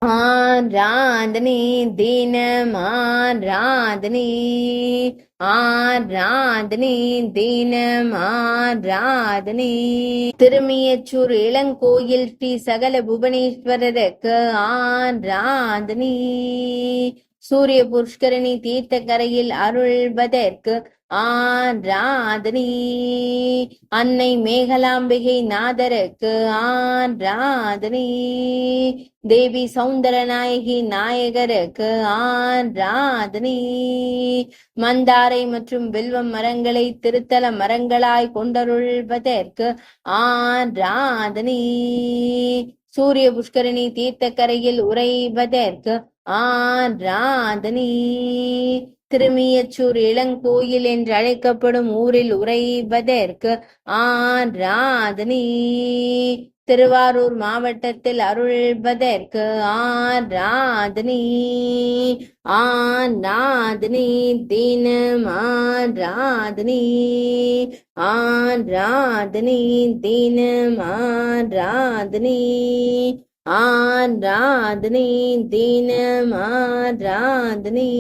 ஆராதனை தினம் ஆராதனை, ஆராதனை தினம் ஆராதனை. திருமியச்சூர் இளங்கோயில் ஸ்ரீ சகல புவனேஸ்வரருக்கு ஆராதனை. சூரிய புஷ்கரணி தீர்த்த கரையில் அருள்வதற்கு ஆராதனை. அன்னை மேகலாம்பிகை நாதருக்கு ஆராதனை. தேவி சௌந்தரநாயகி நாயகருக்கு ஆராதனை. மந்தாரை மற்றும் வில்வம் மரங்களை திருத்தல மரங்களாய் கொண்டருள்வதற்கு ஆராதனை. சூரிய புஷ்கரணி தீர்த்தக்கரையில் உறைவதற்கு ஆராதனை. திருமியச்சூர் இளங்கோயில் என்று அழைக்கப்படும் ஊரில் உறைவதற்கு ஆராதனை. திருவாரூர் மாவட்டத்தில் அருள்வதற்கு ஆராதனை. ஆராதனை தினம் ஆராதனை, ஆராதனை தினம் ஆராதனை, ஆராதனை தினம் ஆராதனை.